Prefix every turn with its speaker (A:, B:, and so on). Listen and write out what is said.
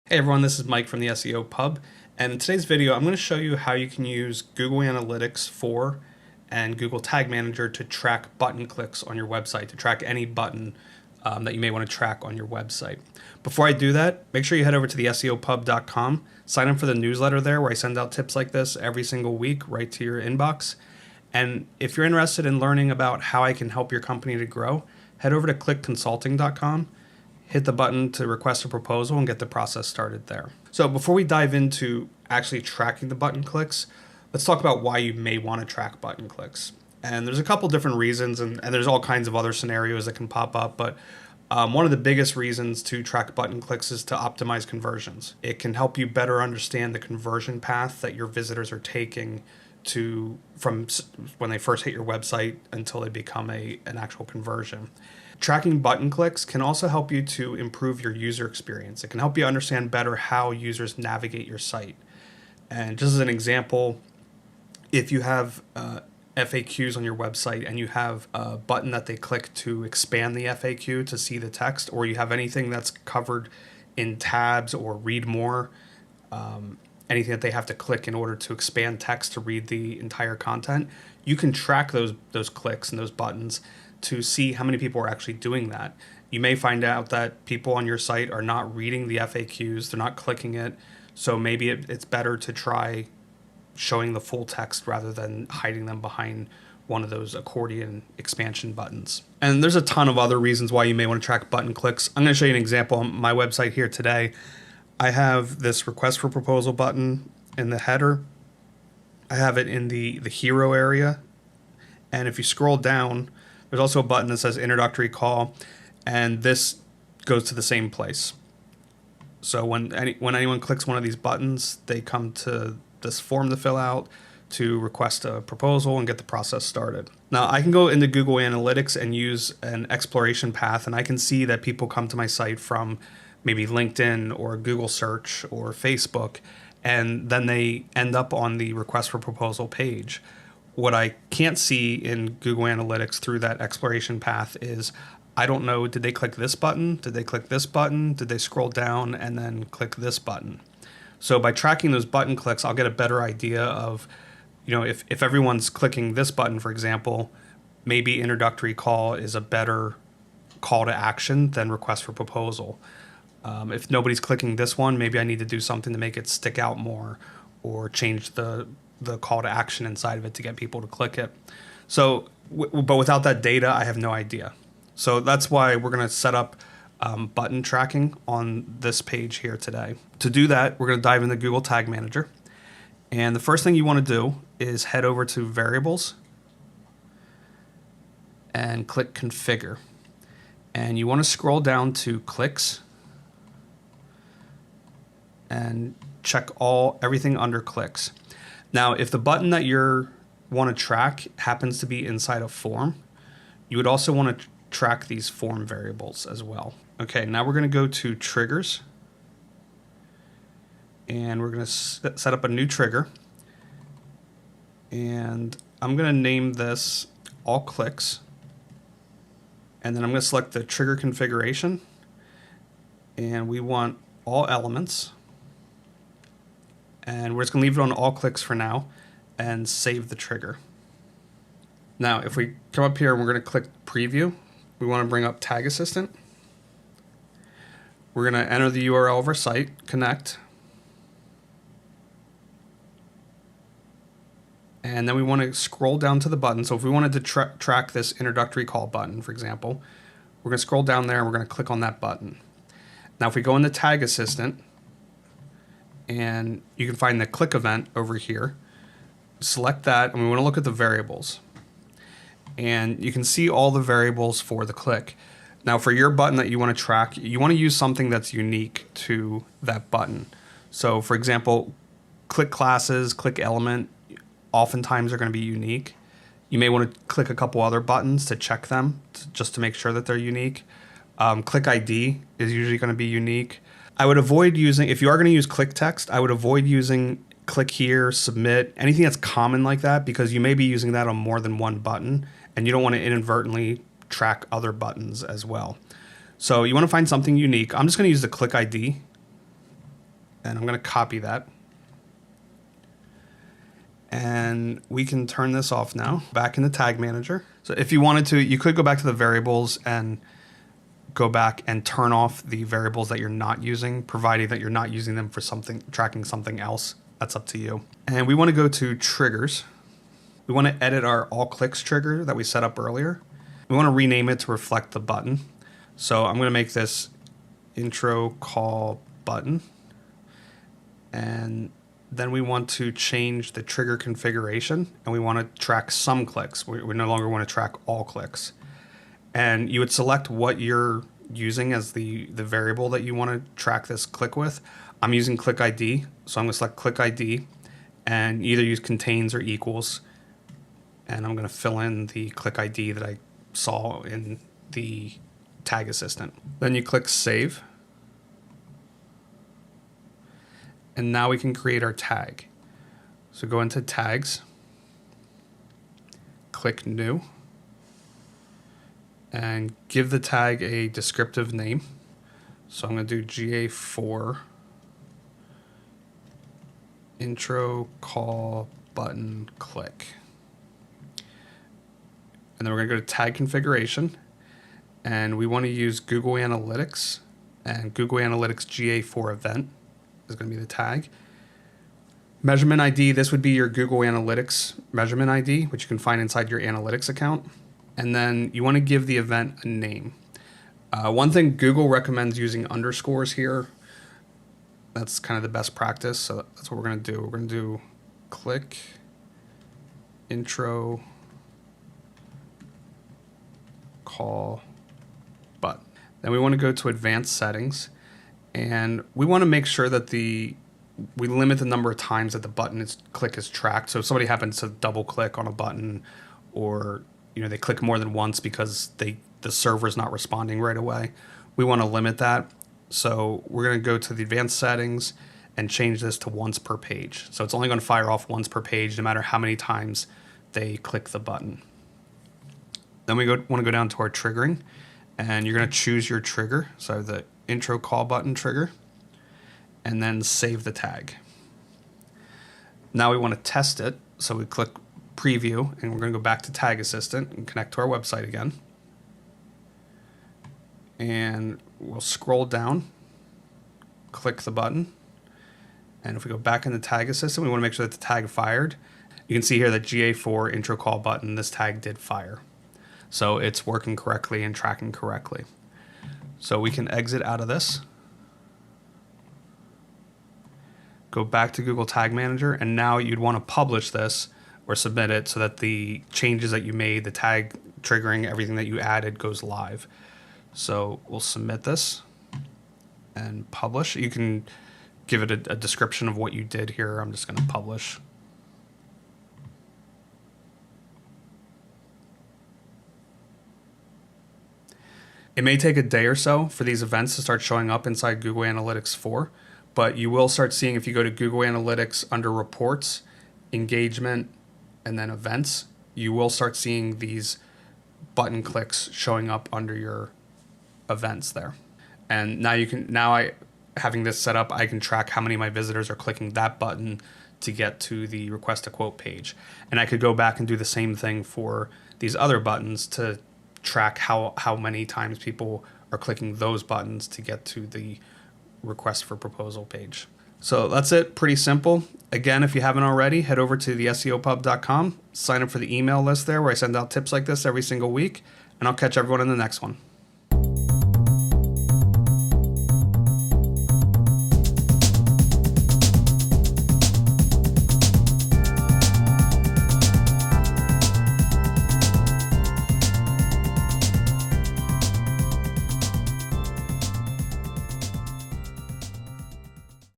A: Hey everyone, this is Mike from the SEO Pub, and in today's video I'm going to show you how you can use Google Analytics 4 and Google Tag Manager to track button clicks on your website, to track any button that you may want to track on your website. Before I do that, make sure you head over to the SEOpub.com, sign up for the newsletter there where I send out tips like this every single week right to your inbox. And if you're interested in learning about how I can help your company to grow, head over to clickconsulting.com. Hit the button to request a proposal and get the process started there. So before we dive into actually tracking the button clicks, let's talk about why you may want to track button clicks. And there's a couple different reasons, and there's all kinds of other scenarios that can pop up, but one of the biggest reasons to track button clicks is to optimize conversions. It can help you better understand the conversion path that your visitors are taking from when they first hit your website until they become an actual conversion. Tracking button clicks can also help you to improve your user experience. It can help you understand better how users navigate your site. And just as an example, if you have FAQs on your website and you have a button that they click to expand the FAQ to see the text, or you have anything that's covered in tabs or read more, anything that they have to click in order to expand text to read the entire content, you can track those clicks and those buttons to see how many people are actually doing that. You may find out that people on your site are not reading the FAQs, they're not clicking it, so maybe it's better to try showing the full text rather than hiding them behind one of those accordion expansion buttons. And there's a ton of other reasons why you may want to track button clicks. I'm going to show you an example on my website here today. I have this request for proposal button in the header. I have it in the hero area. And if you scroll down, there's also a button that says introductory call, and this goes to the same place. So when anyone clicks one of these buttons, they come to this form to fill out to request a proposal and get the process started. Now I can go into Google Analytics and use an exploration path, and I can see that people come to my site from maybe LinkedIn or Google search or Facebook, and then they end up on the request for proposal page. What I can't see in Google Analytics through that exploration path is, I don't know, did they click this button? Did they click this button? Did they scroll down and then click this button? So by tracking those button clicks, I'll get a better idea of, if everyone's clicking this button, for example, maybe introductory call is a better call to action than request for proposal. If nobody's clicking this one, maybe I need to do something to make it stick out more or change the call to action inside of it to get people to click it. So, but without that data, I have no idea. So that's why we're going to set up button tracking on this page here today. To do that, we're going to dive into Google Tag Manager. And the first thing you want to do is head over to Variables and click Configure. And you want to scroll down to Clicks and check everything under Clicks. Now, if the button that you want to track happens to be inside a form, you would also want to track these form variables as well. Okay, now we're going to go to Triggers, and we're going to set up a new trigger. And I'm going to name this All Clicks, and then I'm going to select the trigger configuration, and we want all elements. And we're just going to leave it on all clicks for now and save the trigger. Now, if we come up here and we're going to click Preview, we want to bring up Tag Assistant. We're going to enter the URL of our site, connect. And then we want to scroll down to the button. So if we wanted to track this introductory call button, for example, we're going to scroll down there and we're going to click on that button. Now, if we go into Tag Assistant, and you can find the click event over here, select that, and we want to look at the variables. And you can see all the variables for the click. Now for your button that you want to track, you want to use something that's unique to that button. So for example, click classes, click element, oftentimes are going to be unique. You may want to click a couple other buttons to check them, just to make sure that they're unique. Click ID is usually going to be unique. I would avoid using, if you are going to use click text, I would avoid using click here, submit, anything that's common like that, because you may be using that on more than one button and you don't want to inadvertently track other buttons as well. So you want to find something unique. I'm just going to use the click ID And I'm going to copy that. And we can turn this off now, back in the tag manager. So if you wanted to, you could go back to the variables and go back and turn off the variables that you're not using, provided that you're not using them for something, tracking something else. That's up to you. And we want to go to triggers. We want to edit our all clicks trigger that we set up earlier. We want to rename it to reflect the button. So I'm going to make this intro call button. And then we want to change the trigger configuration, and we want to track some clicks. We no longer want to track all clicks. And you would select what you're using as the variable that you want to track this click with. I'm using click ID, so I'm going to select click ID and either use contains or equals. And I'm going to fill in the click ID that I saw in the tag assistant. Then you click save. And now we can create our tag. So go into tags, click new, and give the tag a descriptive name. So I'm going to do GA4 intro call button click. And then we're going to go to tag configuration, and we want to use Google Analytics, and Google Analytics GA4 event is going to be the tag. Measurement ID, this would be your Google Analytics measurement ID, which you can find inside your analytics account. And then you want to give the event a name. One thing Google recommends using underscores here. That's kind of the best practice. So that's what we're going to do. We're going to do click intro call button. Then we want to go to advanced settings. And we want to make sure that we limit the number of times that the button click is tracked. So if somebody happens to double click on a button, or they click more than once because the server's not responding right away, we want to limit that. So we're going to go to the advanced settings and change this to once per page. So it's only going to fire off once per page, no matter how many times they click the button. Then we want to go down to our triggering, and you're going to choose your trigger. So the intro call button trigger, and then save the tag. Now we want to test it, so we click preview, and we're going to go back to Tag Assistant and connect to our website again. And we'll scroll down, click the button, and if we go back in the Tag Assistant, we want to make sure that the tag fired. You can see here that GA4 intro call button, this tag did fire. So it's working correctly and tracking correctly. So we can exit out of this, go back to Google Tag Manager, and now you'd want to publish this or submit it so that the changes that you made, the tag triggering, everything that you added goes live. So we'll submit this and publish. You can give it a description of what you did here. I'm just going to publish. It may take a day or so for these events to start showing up inside Google Analytics 4, but you will start seeing, if you go to Google Analytics under Reports, Engagement, and then Events, you will start seeing these button clicks showing up under your events there. And now having this set up, I can track how many of my visitors are clicking that button to get to the request a quote page. And I could go back and do the same thing for these other buttons to track how many times people are clicking those buttons to get to the request for proposal page. So that's it, pretty simple. Again, if you haven't already, head over to the SEOpub.com, sign up for the email list there where I send out tips like this every single week, and I'll catch everyone in the next one.